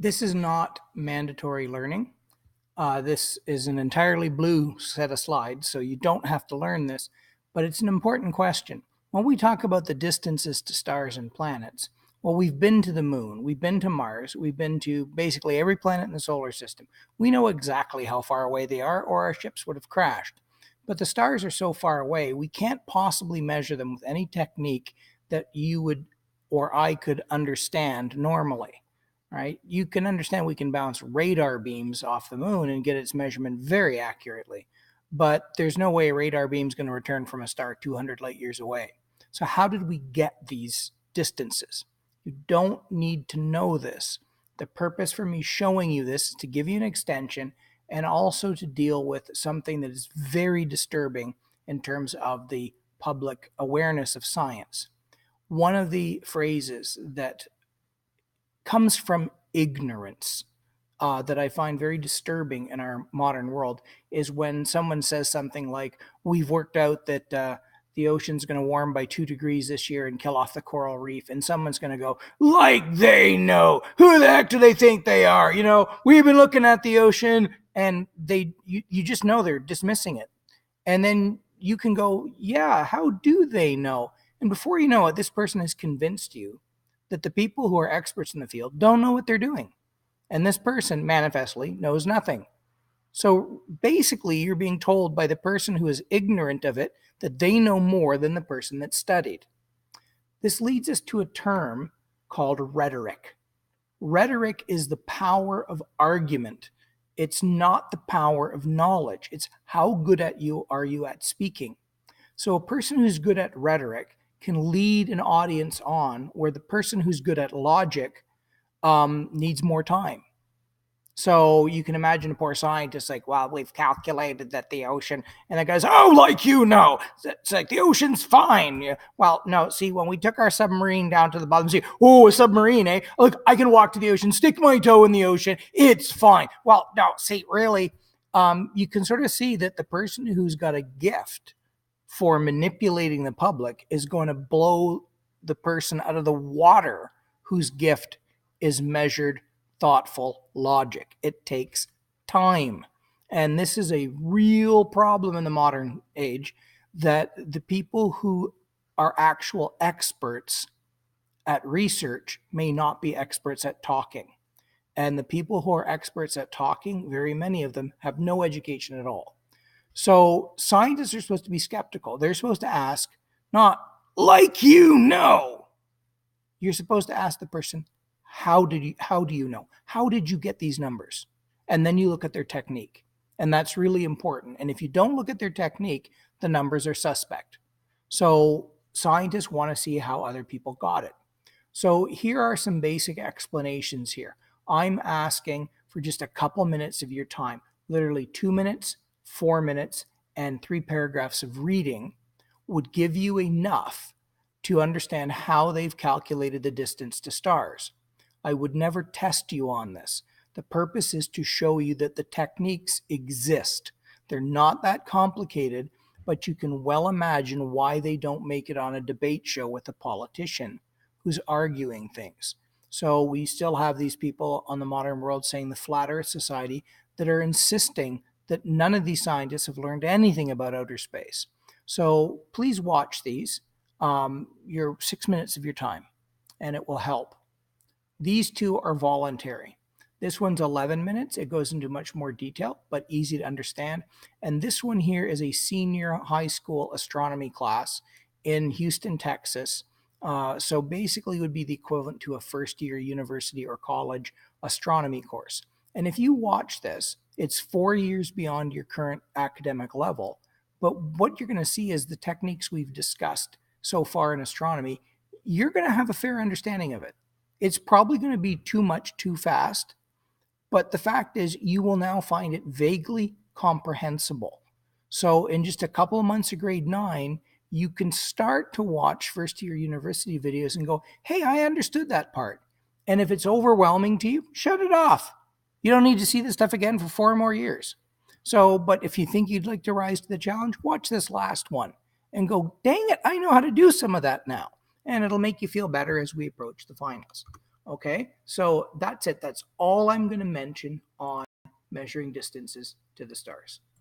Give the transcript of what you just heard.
This is not mandatory learning. This is an entirely blue set of slides, so you don't have to learn this, but it's an important question. When we talk about the distances to stars and planets, well, we've been to the moon, we've been to Mars, we've been to basically every planet in the solar system. We know exactly how far away they are, or our ships would have crashed. But the stars are so far away, we can't possibly measure them with any technique that you would or I could understand normally. Right? You can understand we can bounce radar beams off the moon and get its measurement very accurately, but there's no way a radar beam is going to return from a star 200 light years away. So how did we get these distances? You don't need to know this. The purpose for me showing you this is to give you an extension and also to deal with something that is very disturbing in terms of the public awareness of science. One of the phrases that comes from ignorance that I find very disturbing in our modern world is when someone says something like, we've worked out that the ocean's going to warm by 2 degrees this year and kill off the coral reef. And someone's going to go, like they know. Who the heck do they think they are? You know, we've been looking at the ocean, and you just know they're dismissing it. And then you can go, yeah, how do they know? And before you know it, this person has convinced you that the people who are experts in the field don't know what they're doing. And this person manifestly knows nothing. So basically, you're being told by the person who is ignorant of it that they know more than the person that studied. This leads us to a term called rhetoric. Rhetoric is the power of argument. It's not the power of knowledge. It's how good are you at speaking. So a person who's good at rhetoric can lead an audience on where the person who's good at logic needs more time. So you can imagine a poor scientist like, well, we've calculated that the ocean, and the guy's, oh, like you know, it's like the ocean's fine. Yeah. Well, no, see, when we took our submarine down to the bottom, see, oh, a submarine, eh? Look, I can walk to the ocean, stick my toe in the ocean, it's fine. Well, no, see, really, you can sort of see that the person who's got a gift for manipulating the public is going to blow the person out of the water whose gift is measured, thoughtful logic. It takes time. And this is a real problem in the modern age, that the people who are actual experts at research may not be experts at talking. And the people who are experts at talking, very many of them have no education at all. So scientists are supposed to be skeptical. They're supposed to ask, not like you know. You're supposed to ask the person, how do you know? How did you get these numbers? And then you look at their technique. And that's really important. And if you don't look at their technique, the numbers are suspect. So scientists want to see how other people got it. So here are some basic explanations here. I'm asking for just a couple minutes of your time, literally 2 minutes, 4 minutes, and 3 paragraphs of reading would give you enough to understand how they've calculated the distance to stars. I would never test you on this. The purpose is to show you that the techniques exist. They're not that complicated, but you can well imagine why they don't make it on a debate show with a politician who's arguing things. So we still have these people on the modern world saying the Flat Earth Society that are insisting that none of these scientists have learned anything about outer space. So please watch these, your 6 minutes of your time, and it will help. These two are voluntary. This one's 11 minutes. It goes into much more detail, but easy to understand. And this one here is a senior high school astronomy class in Houston, Texas. So basically it would be the equivalent to a first-year university or college astronomy course. And if you watch this, it's 4 years beyond your current academic level. But what you're going to see is the techniques we've discussed so far in astronomy, you're going to have a fair understanding of it. It's probably going to be too much too fast, but the fact is you will now find it vaguely comprehensible. So in just a couple of months of grade 9, you can start to watch first-year university videos and go, hey, I understood that part. And if it's overwhelming to you, shut it off. You don't need to see this stuff again for 4 more years. So, but if you think you'd like to rise to the challenge, watch this last one and go, dang it, I know how to do some of that now. And it'll make you feel better as we approach the finals. Okay, so that's it. That's all I'm going to mention on measuring distances to the stars.